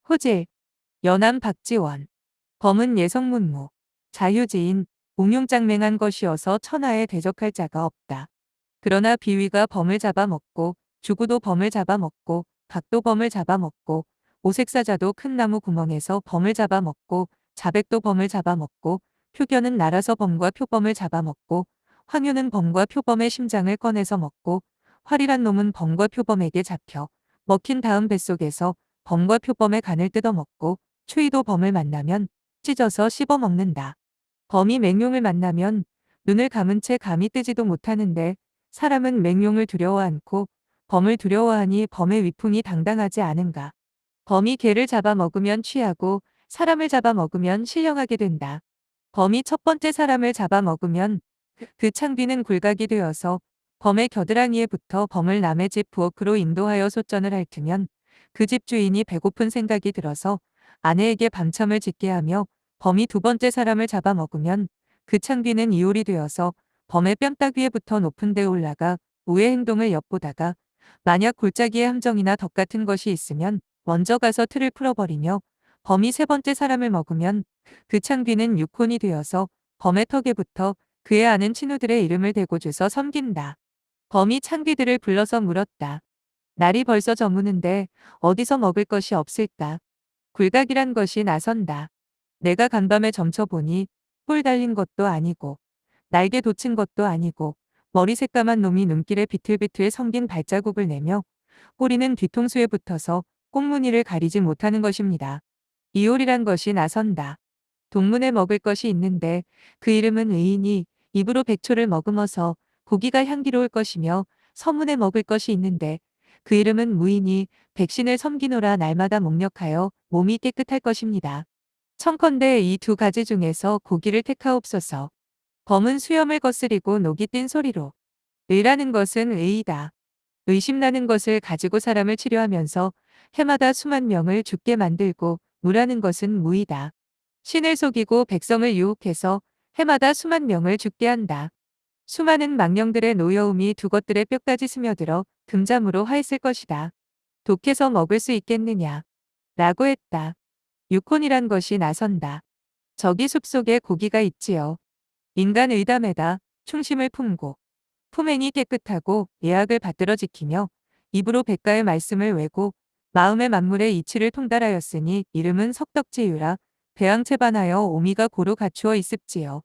호질, 연암 박지원. 범은 예성문무, 자유지인, 옹룡장맹한 것이어서 천하에 대적할 자가 없다. 그러나 비위가 범을 잡아먹고 주구도 범을 잡아먹고 각도 범을 잡아먹고 오색사자도 큰 나무 구멍에서 범을 잡아먹고 자백도 범을 잡아먹고 표견은 날아서 범과 표범을 잡아먹고 황유는 범과 표범의 심장을 꺼내서 먹고 활이란 놈은 범과 표범에게 잡혀 먹힌 다음 뱃속에서 범과 표범의 간을 뜯어먹고 추위도 범을 만나면 찢어서 씹어 먹는다. 범이 맹룡을 만나면 눈을 감은 채 감히 뜨지도 못하는데 사람은 맹룡을 두려워 않고 범을 두려워하니 범의 위풍이 당당하지 않은가. 범이 개를 잡아먹으면 취하고 사람을 잡아먹으면 신령하게 된다. 범이 첫 번째 사람을 잡아먹으면 그 창비는 굴각이 되어서 범의 겨드랑이에 붙어 범을 남의 집 부엌으로 인도하여 소전을 핥으면 그 집 주인이 배고픈 생각이 들어서 아내에게 밤참을 짓게 하며 범이 두 번째 사람을 잡아먹으면 그 창비는 이홀이 되어서 범의 뺨따귀에 붙어 높은 데 올라가 우의 행동을 엿보다가 만약 골짜기에 함정이나 덕 같은 것이 있으면 먼저 가서 틀을 풀어버리며 범이 세 번째 사람을 먹으면 그 창비는 육혼이 되어서 범의 턱에 붙어 그의 아는 친구들의 이름을 대고 주서 섬긴다. 범이 창비들을 불러서 물었다. 날이 벌써 저무는데 어디서 먹을 것이 없을까? 굴각이란 것이 나선다. 내가 간밤에 점쳐보니 뿔 달린 것도 아니고 날개 돋친 것도 아니고 머리 새까만 놈이 눈길에 비틀비틀 성긴 발자국을 내며 꼬리는 뒤통수에 붙어서 꽁무니를 가리지 못하는 것입니다. 이올이란 것이 나선다. 동문에 먹을 것이 있는데 그 이름은 의인이 입으로 백초를 머금어서 고기가 향기로울 것이며 서문에 먹을 것이 있는데 그 이름은 무인이 백신을 섬기노라 날마다 목력하여 몸이 깨끗할 것입니다. 청컨대 이 두 가지 중에서 고기를 택하옵소서. 범은 수염을 거스리고 녹이 띈 소리로 의라는 것은 의이다. 의심나는 것을 가지고 사람을 치료하면서 해마다 수만 명을 죽게 만들고 무라는 것은 무이다. 신을 속이고 백성을 유혹해서 해마다 수만 명을 죽게 한다. 수많은 망령들의 노여움이 두 것들의 뼈까지 스며들어 금잠으로 화했을 것이다. 독해서 먹을 수 있겠느냐. 라고 했다. 육혼이란 것이 나선다. 저기 숲속에 고기가 있지요. 인간 의담에다 충심을 품고 품행이 깨끗하고 예약을 받들어 지키며 입으로 백가의 말씀을 외고 마음의 만물의 이치를 통달하였으니 이름은 석덕지유라. 배양체반하여 오미가 고루 갖추어 있습지요.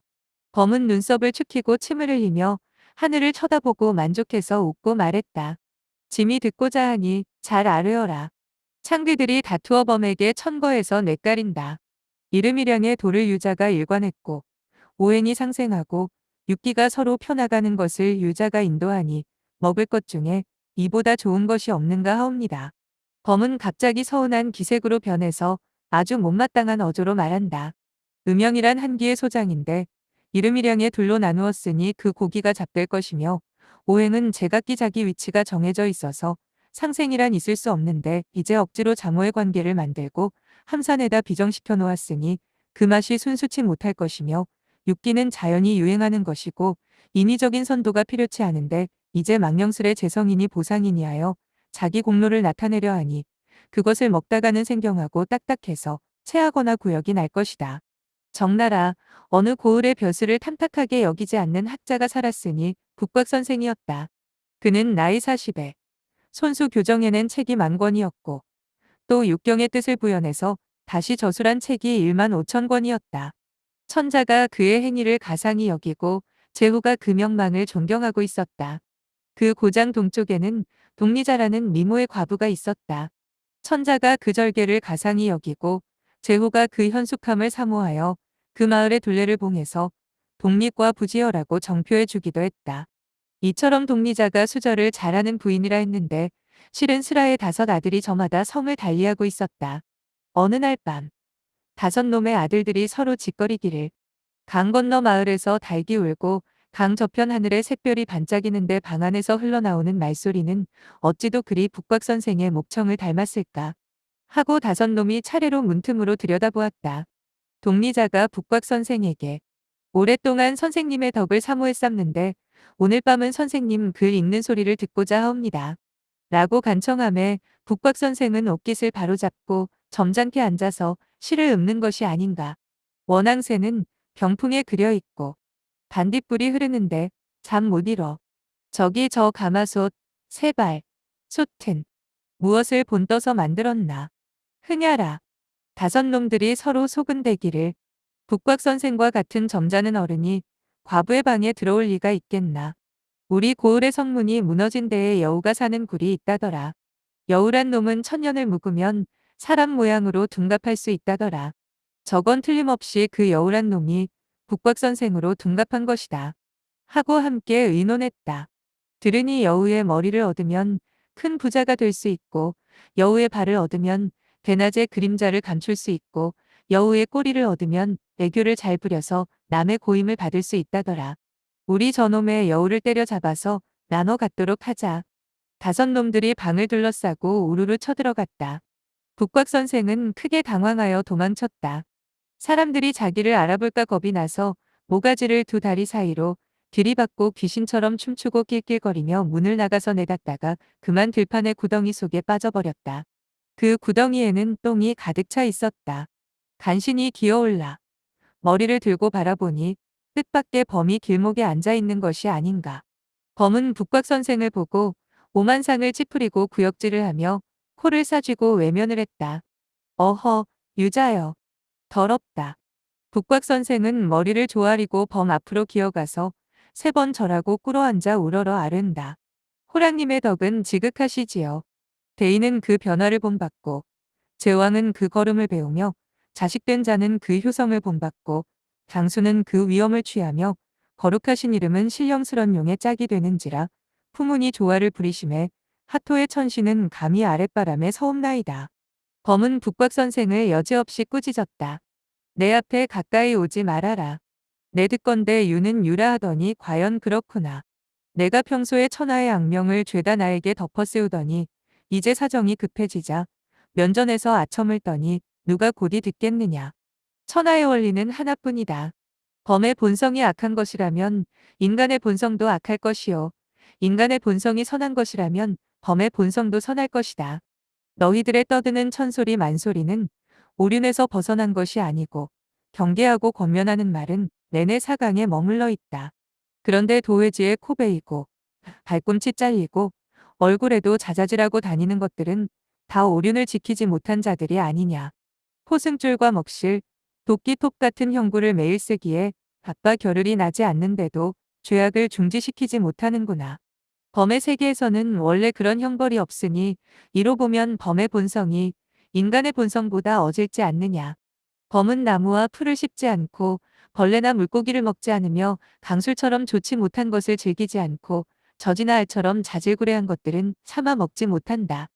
범은 눈썹을 축히고 침을 흘리며 하늘을 쳐다보고 만족해서 웃고 말했다. 짐이 듣고자 하니 잘 아뢰어라. 창비들이 다투어 범에게 천거해서 뇌까린다. 이름이량의 돌을 유자가 일관했고 오행이 상생하고 육기가 서로 펴나가는 것을 유자가 인도하니 먹을 것 중에 이보다 좋은 것이 없는가 하옵니다. 범은 갑자기 서운한 기색으로 변해서 아주 못마땅한 어조로 말한다. 음영이란 한기의 소장인데 이름이량의 둘로 나누었으니 그 고기가 잡될 것이며 오행은 제각기 자기 위치가 정해져 있어서 상생이란 있을 수 없는데 이제 억지로 장호의 관계를 만들고 함산에다 비정시켜 놓았으니 그 맛이 순수치 못할 것이며 육기는 자연히 유행하는 것이고 인위적인 선도가 필요치 않은데 이제 망령술의 재성이니 보상이니 하여 자기 공로를 나타내려 하니 그것을 먹다가는 생경하고 딱딱해서 체하거나 구역이 날 것이다. 정나라 어느 고을의 벼슬을 탐탁하게 여기지 않는 학자가 살았으니 북곽선생이었다. 그는 나이 40에 손수 교정해낸 책이 10,000권이었고 또 육경의 뜻을 구현해서 다시 저술한 책이 15,000권이었다. 천자가 그의 행위를 가상히 여기고 제후가 그 명망을 존경하고 있었다. 그 고장 동쪽에는 독리자라는 미모의 과부가 있었다. 천자가 그 절개를 가상히 여기고 제후가 그 현숙함을 사모하여 그 마을의 둘레를 봉해서 독립과 부지어라고 정표해 주기도 했다. 이처럼 독리자가 수절을 잘하는 부인이라 했는데 실은 슬하의 5 아들이 저마다 성을 달리하고 있었다. 어느 날 밤 5 놈의 아들들이 서로 짓거리기를 강 건너 마을에서 닭이 울고 강 저편 하늘에 샛별이 반짝이는데 방 안에서 흘러나오는 말소리는 어찌도 그리 북곽선생의 목청을 닮았을까 하고 5 놈이 차례로 문틈으로 들여다보았다. 독리자가 북곽선생에게 오랫동안 선생님의 덕을 사모했삼는데 오늘 밤은 선생님 글 읽는 소리를 듣고자 하옵니다. 라고 간청하매 북곽선생은 옷깃을 바로잡고 점잖게 앉아서 시를 읊는 것이 아닌가. 원앙새는 병풍에 그려 있고 반딧불이 흐르는데 잠 못 이뤄. 저기 저 가마솥, 세발, 솥은 무엇을 본떠서 만들었나. 흐냐라. 다섯 놈들이 서로 속은대기를. 북곽 선생과 같은 점잖은 어른이 과부의 방에 들어올 리가 있겠나. 우리 고을의 성문이 무너진 데에 여우가 사는 굴이 있다더라. 여우란 놈은 천년을 묵으면 사람 모양으로 둔갑할 수 있다더라. 저건 틀림없이 그 여우란 놈이 북곽 선생으로 둔갑한 것이다. 하고 함께 의논했다. 들으니 여우의 머리를 얻으면 큰 부자가 될 수 있고, 여우의 발을 얻으면 대낮에 그림자를 감출 수 있고, 여우의 꼬리를 얻으면 애교를 잘 부려서 남의 고임을 받을 수 있다더라. 우리 저놈의 여우를 때려잡아서 나눠 갖도록 하자. 다섯 놈들이 방을 둘러싸고 우르르 쳐들어갔다. 북곽 선생은 크게 당황하여 도망쳤다. 사람들이 자기를 알아볼까 겁이 나서 모가지를 두 다리 사이로 들이받고 귀신처럼 춤추고 낄낄거리며 문을 나가서 내닫다가 그만 들판의 구덩이 속에 빠져버렸다. 그 구덩이에는 똥이 가득 차 있었다. 간신히 기어올라 머리를 들고 바라보니 뜻밖의 범이 길목에 앉아 있는 것이 아닌가. 범은 북곽 선생을 보고 오만상을 찌푸리고 구역질을 하며 코를 싸쥐고 외면을 했다. 어허, 유자여. 더럽다. 북곽 선생은 머리를 조아리고 범 앞으로 기어가서 세 번 절하고 꿇어앉아 우러러 앓은다. 호랑님의 덕은 지극하시지요. 대인은 그 변화를 본받고 제왕은 그 걸음을 배우며 자식된 자는 그 효성을 본받고 장수는 그 위엄을 취하며 거룩하신 이름은 신령스런 용의 짝이 되는지라. 풍운이 조화를 부리심에 하토의 천신은 감히 아랫바람에 서옵나이다. 범은 북곽 선생을 여지없이 꾸짖었다. 내 앞에 가까이 오지 말아라. 내 듣건대 유는 유라 하더니 과연 그렇구나. 내가 평소에 천하의 악명을 죄다 나에게 덮어씌우더니 이제 사정이 급해지자 면전에서 아첨을 떠니 누가 곧이 듣겠느냐. 천하의 원리는 하나뿐이다. 범의 본성이 악한 것이라면 인간의 본성도 악할 것이요. 인간의 본성이 선한 것이라면 범의 본성도 선할 것이다. 너희들의 떠드는 천소리 만소리는 오륜에서 벗어난 것이 아니고 경계하고 권면하는 말은 내내 사강에 머물러 있다. 그런데 도회지에 코 베이고 발꿈치 잘리고 얼굴에도 자자질하고 다니는 것들은 다 오륜을 지키지 못한 자들이 아니냐. 포승줄과 먹실, 도끼톱 같은 형구를 매일 쓰기에 밥과 겨를이 나지 않는데도 죄악을 중지시키지 못하는구나. 범의 세계에서는 원래 그런 형벌이 없으니 이로 보면 범의 본성이 인간의 본성보다 어질지 않느냐. 범은 나무와 풀을 씹지 않고 벌레나 물고기를 먹지 않으며 강술처럼 좋지 못한 것을 즐기지 않고 젖이나 알처럼 자질구레한 것들은 참아 먹지 못한다.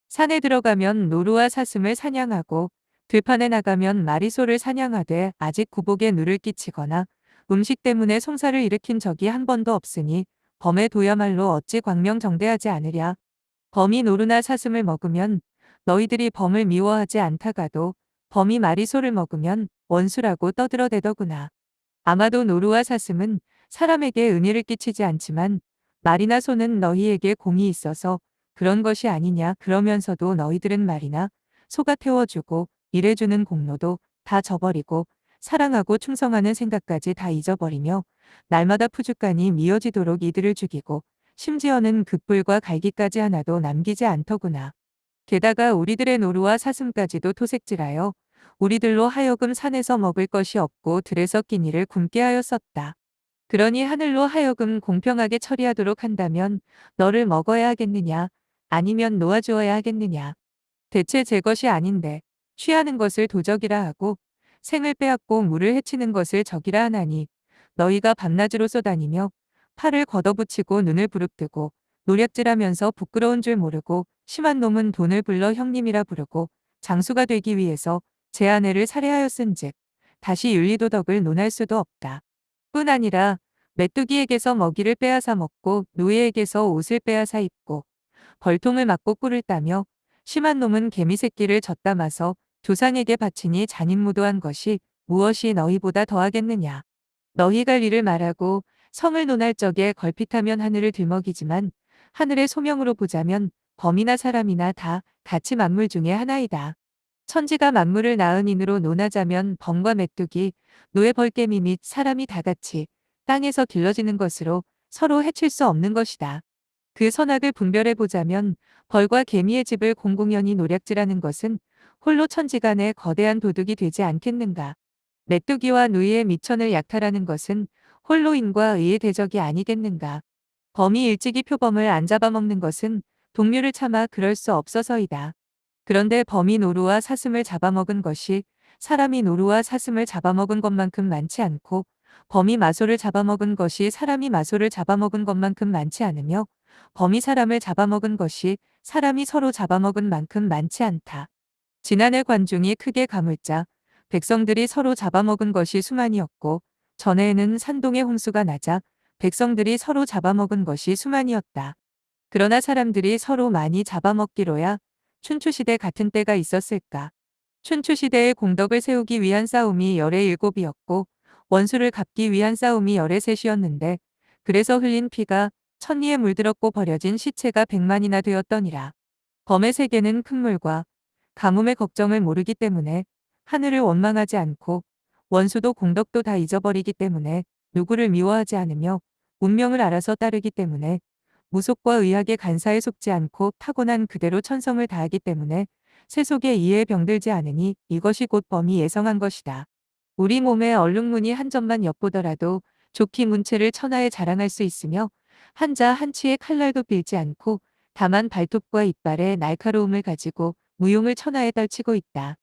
산에 들어가면 노루와 사슴을 사냥하고 들판에 나가면 마리소를 사냥하되 아직 구복에 누를 끼치거나 음식 때문에 송사를 일으킨 적이 한 번도 없으니 범의 도야말로 어찌 광명정대하지 않으랴. 범이 노루나 사슴을 먹으면 너희들이 범을 미워하지 않다가도 범이 마리소를 먹으면 원수라고 떠들어대더구나. 아마도 노루와 사슴은 사람에게 은혜를 끼치지 않지만 말이나 소는 너희에게 공이 있어서 그런 것이 아니냐. 그러면서도 너희들은 말이나 소가 태워주고 일해주는 공로도 다 저버리고 사랑하고 충성하는 생각까지 다 잊어버리며 날마다 푸주간이 미어지도록 이들을 죽이고 심지어는 급불과 갈기까지 하나도 남기지 않더구나. 게다가 우리들의 노루와 사슴까지도 토색질하여 우리들로 하여금 산에서 먹을 것이 없고 들에서 끼니를 굶게 하였었다. 그러니 하늘로 하여금 공평하게 처리하도록 한다면 너를 먹어야 하겠느냐, 아니면 놓아주어야 하겠느냐. 대체 제 것이 아닌데 취하는 것을 도적이라 하고 생을 빼앗고 물을 해치는 것을 적이라 하나니 너희가 밤낮으로 쏘다니며 팔을 걷어붙이고 눈을 부릅뜨고 노략질하면서 부끄러운 줄 모르고 심한 놈은 돈을 불러 형님이라 부르고 장수가 되기 위해서 제 아내를 살해하였은즉 다시 윤리도덕을 논할 수도 없다. 뿐 아니라 메뚜기에게서 먹이를 빼앗아 먹고 노예에게서 옷을 빼앗아 입고 벌통을 맞고 꿀을 따며 심한 놈은 개미 새끼를 젖담아서 조상에게 바치니 잔인무도한 것이 무엇이 너희보다 더하겠느냐. 너희가 일을 말하고 성을 논할 적에 걸핏하면 하늘을 들먹이지만 하늘의 소명으로 보자면 범이나 사람이나 다 같이 만물 중에 하나이다. 천지가 만물을 낳은 인으로 논하자면 범과 메뚜기, 노예 벌개미 및 사람이 다 같이 땅에서 길러지는 것으로 서로 해칠 수 없는 것이다. 그 선악을 분별해 보자면 벌과 개미의 집을 공공연히 노략질하는 것은 홀로 천지간의 거대한 도둑이 되지 않겠는가. 메뚜기와 누이의 미천을 약탈하는 것은 홀로 인과 의의 대적이 아니겠는가. 범이 일찍이 표범을 안 잡아먹는 것은 동료를 참아 그럴 수 없어서이다. 그런데 범이 노루와 사슴을 잡아먹은 것이 사람이 노루와 사슴을 잡아먹은 것만큼 많지 않고 범이 마소를 잡아먹은 것이 사람이 마소를 잡아먹은 것만큼 많지 않으며 범이 사람을 잡아먹은 것이 사람이 서로 잡아먹은 만큼 많지 않다. 지난해 관중이 크게 가물자 백성들이 서로 잡아먹은 것이 수만이었고 전해에는 산동의 홍수가 나자 백성들이 서로 잡아먹은 것이 수만이었다. 그러나 사람들이 서로 많이 잡아먹기로야 춘추시대 같은 때가 있었을까. 춘추시대의 공덕을 세우기 위한 싸움이 열의 일곱이었고 원수를 갚기 위한 싸움이 열의 셋이었는데 그래서 흘린 피가 천리에 물들었고 버려진 시체가 100만이나 되었더니라. 범의 세계는 큰 물과 가뭄의 걱정을 모르기 때문에 하늘을 원망하지 않고 원수도 공덕도 다 잊어버리기 때문에 누구를 미워하지 않으며 운명을 알아서 따르기 때문에 무속과 의학의 간사에 속지 않고 타고난 그대로 천성을 다하기 때문에 세속에 이에 병들지 않으니 이것이 곧 범이 예성한 것이다. 우리 몸의 얼룩무늬 한 점만 엿보더라도 좋기 문체를 천하에 자랑할 수 있으며 한자 한치의 칼날도 빌지 않고 다만 발톱과 이빨의 날카로움을 가지고 무용을 천하에 떨치고 있다.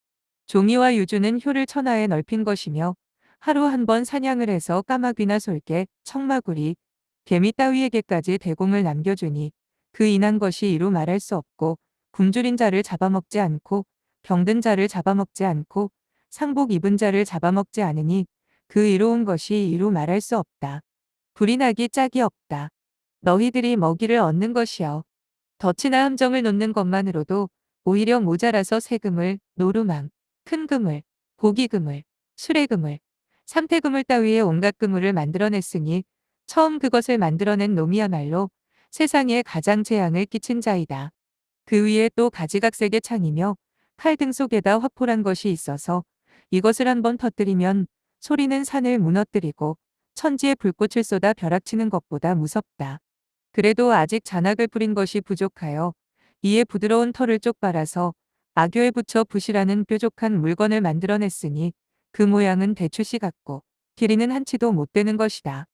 종이와 유주는 효를 천하에 넓힌 것이며 하루 한 번 사냥을 해서 까마귀나 솔개, 청마구리, 개미 따위에게까지 대공을 남겨주니 그 인한 것이 이루 말할 수 없고 굶주린 자를 잡아먹지 않고 병든 자를 잡아먹지 않고 상복 입은 자를 잡아먹지 않으니 그 이로운 것이 이루 말할 수 없다. 불이 나기 짝이 없다. 너희들이 먹이를 얻는 것이여. 덫이나 함정을 놓는 것만으로도 오히려 모자라서 새그물, 노루망, 큰 그물, 고기 그물, 수레 그물, 삼태 그물 따위의 온갖 그물을 만들어냈으니 처음 그것을 만들어낸 놈이야말로 세상에 가장 재앙을 끼친 자이다. 그 위에 또 가지각색의 창이며 칼 등 속에다 화포란 것이 있어서 이것을 한번 터뜨리면 소리는 산을 무너뜨리고 천지에 불꽃을 쏟아 벼락치는 것보다 무섭다. 그래도 아직 잔악을 뿌린 것이 부족하여 이에 부드러운 털을 쪽 빨아서 악교에 붙여 붓이라는 뾰족한 물건을 만들어냈으니 그 모양은 대추씨 같고 길이는 한치도 못 되는 것이다.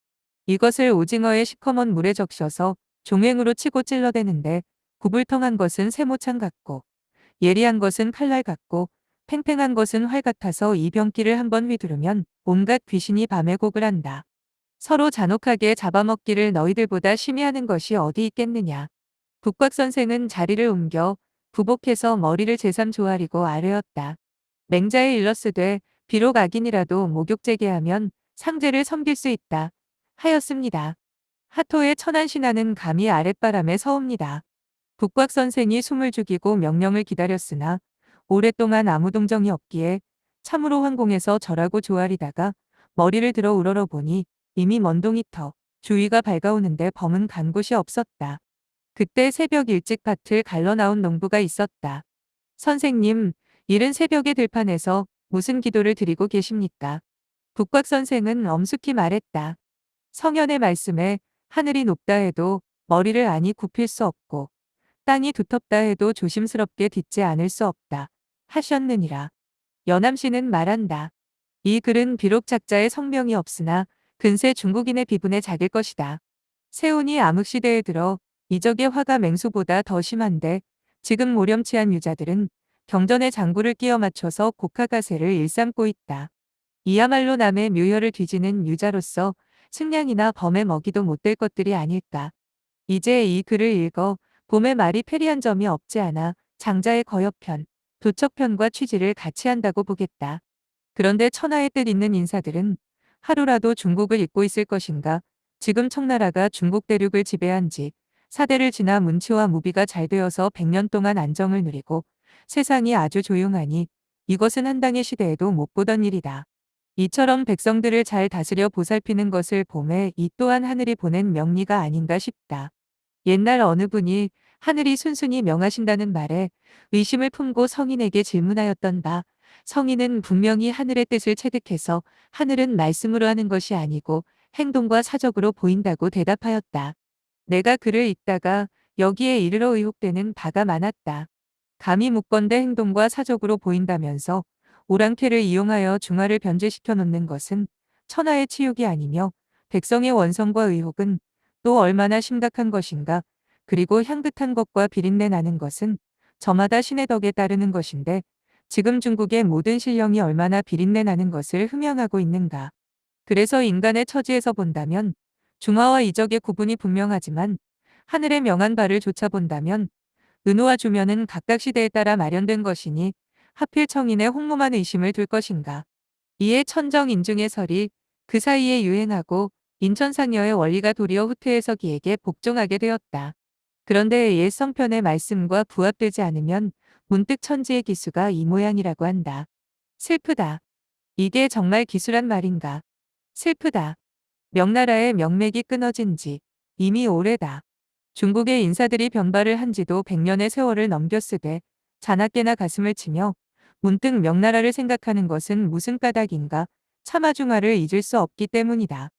이것을 오징어의 시커먼 물에 적셔서 종횡으로 치고 찔러대는데 구불텅한 것은 세모창 같고 예리한 것은 칼날 같고 팽팽한 것은 활 같아서 이 병기를 한번 휘두르면 온갖 귀신이 밤에 곡을 한다. 서로 잔혹하게 잡아먹기를 너희들보다 심히 하는 것이 어디 있겠느냐. 북곽 선생은 자리를 옮겨 부복해서 머리를 제삼 조아리고 아뢰었다. 맹자에 일렀으되 비록 악인이라도 목욕제게하면 상제를 섬길 수 있다. 하였습니다. 하토의 천한 신하는 감히 아랫바람에 서옵니다. 북곽 선생이 숨을 죽이고 명령을 기다렸으나 오랫동안 아무 동정이 없기에 참으로 황공에서 절하고 조아리다가 머리를 들어 우러러보니 이미 먼동이터 주위가 밝아오는데 범은 간 곳이 없었다. 그때 새벽 일찍 밭을 갈러 나온 농부가 있었다. 선생님, 이른 새벽에 들판에서 무슨 기도를 드리고 계십니까? 북곽 선생은 엄숙히 말했다. 성현의 말씀에 하늘이 높다 해도 머리를 아니 굽힐 수 없고 땅이 두텁다 해도 조심스럽게 딛지 않을 수 없다. 하셨느니라. 연암씨는 말한다. 이 글은 비록 작자의 성명이 없으나 근세 중국인의 비분에 작일 것이다. 세운이 암흑시대에 들어 이적의 화가 맹수보다 더 심한데 지금 모렴치한 유자들은 경전의 장구를 끼워 맞춰서 곡하가세를 일삼고 있다. 이야말로 남의 묘혈을 뒤지는 유자로서 승량이나 범의 먹이도 못 될 것들이 아닐까. 이제 이 글을 읽어 봄의 말이 패리한 점이 없지 않아 장자의 거역편, 도척편과 취지를 같이 한다고 보겠다. 그런데 천하의 뜻 있는 인사들은 하루라도 중국을 잊고 있을 것인가. 지금 청나라가 중국 대륙을 지배한 지 사대를 지나 문치와 무비가 잘 되어서 100년 동안 안정을 누리고 세상이 아주 조용하니 이것은 한당의 시대에도 못 보던 일이다. 이처럼 백성들을 잘 다스려 보살피는 것을 봄에 이 또한 하늘이 보낸 명리가 아닌가 싶다. 옛날 어느 분이 하늘이 순순히 명하신다는 말에 의심을 품고 성인에게 질문하였던 바, 성인은 분명히 하늘의 뜻을 체득해서 하늘은 말씀으로 하는 것이 아니고 행동과 사적으로 보인다고 대답하였다. 내가 글을 읽다가 여기에 이르러 의혹되는 바가 많았다. 감히 묻건대 행동과 사적으로 보인다면서 오랑캐를 이용하여 중화를 변제시켜 놓는 것은 천하의 치욕이 아니며 백성의 원성과 의혹은 또 얼마나 심각한 것인가. 그리고 향긋한 것과 비린내 나는 것은 저마다 신의 덕에 따르는 것인데 지금 중국의 모든 신령이 얼마나 비린내 나는 것을 흠양하고 있는가. 그래서 인간의 처지에서 본다면 중화와 이적의 구분이 분명하지만 하늘의 명한 바를 좇아본다면 은호와 주면은 각각 시대에 따라 마련된 것이니 하필 청인의 홍무만 의심을 둘 것인가. 이에 천정인중의 설이 그 사이에 유행하고 인천상여의 원리가 도리어 후퇴해서기에게 복종하게 되었다. 그런데 옛 성편의 말씀과 부합되지 않으면 문득 천지의 기수가 이 모양이라고 한다. 슬프다. 이게 정말 기수란 말인가. 슬프다. 명나라의 명맥이 끊어진 지 이미 오래다. 중국의 인사들이 변발을 한 지도 100년의 세월을 넘겼으되 자나깨나 가슴을 치며 문득 명나라를 생각하는 것은 무슨 까닭인가. 차마 중화를 잊을 수 없기 때문이다.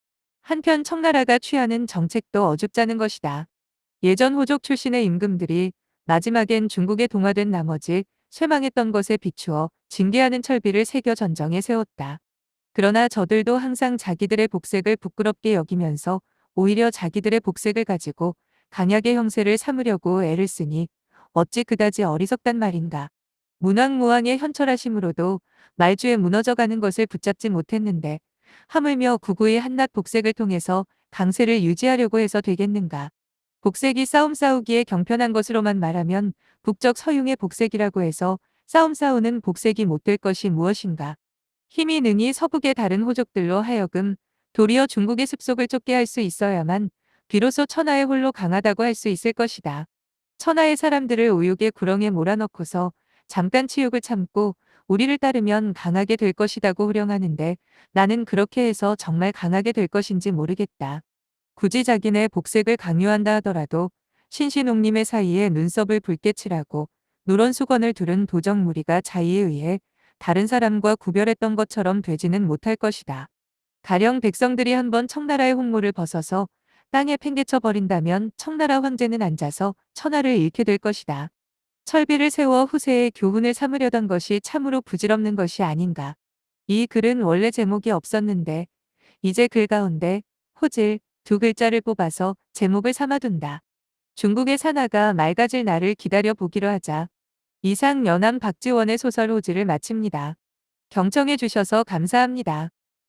한편 청나라가 취하는 정책도 어줍잖은 것이다. 예전 호족 출신의 임금들이 마지막엔 중국에 동화된 나머지 쇠망했던 것에 비추어 징계하는 철비를 새겨 전정에 세웠다. 그러나 저들도 항상 자기들의 복색을 부끄럽게 여기면서 오히려 자기들의 복색을 가지고 강약의 형세를 삼으려고 애를 쓰니 어찌 그다지 어리석단 말인가. 문왕무왕의 현철하심으로도 말주에 무너져가는 것을 붙잡지 못했는데 하물며 구구의 한낱 복색을 통해서 강세를 유지하려고 해서 되겠는가. 복색이 싸움 싸우기에 경편한 것으로만 말하면 북적 서융의 복색이라고 해서 싸움 싸우는 복색이 못될 것이 무엇인가. 힘이 능히 서북의 다른 호족들로 하여금 도리어 중국의 습속을 쫓게 할 수 있어야만 비로소 천하의 홀로 강하다고 할 수 있을 것이다. 천하의 사람들을 우욕의 구렁에 몰아넣고서 잠깐 치욕을 참고 우리를 따르면 강하게 될 것이라고 후령하는데 나는 그렇게 해서 정말 강하게 될 것인지 모르겠다. 굳이 자기네 복색을 강요한다 하더라도 신신옥님의 사이에 눈썹을 붉게 칠하고 누런 수건을 두른 도적무리가 자의에 의해 다른 사람과 구별했던 것처럼 되지는 못할 것이다. 가령 백성들이 한번 청나라의 홍모를 벗어서 땅에 팽개쳐 버린다면 청나라 황제는 앉아서 천하를 잃게 될 것이다. 철비를 세워 후세의 교훈을 삼으려던 것이 참으로 부질없는 것이 아닌가. 이 글은 원래 제목이 없었는데 이제 글 가운데 호질 두 글자를 뽑아서 제목을 삼아둔다. 중국의 산하가 맑아질 날을 기다려 보기로 하자. 이상 연암 박지원의 소설 호질을 마칩니다. 경청해 주셔서 감사합니다.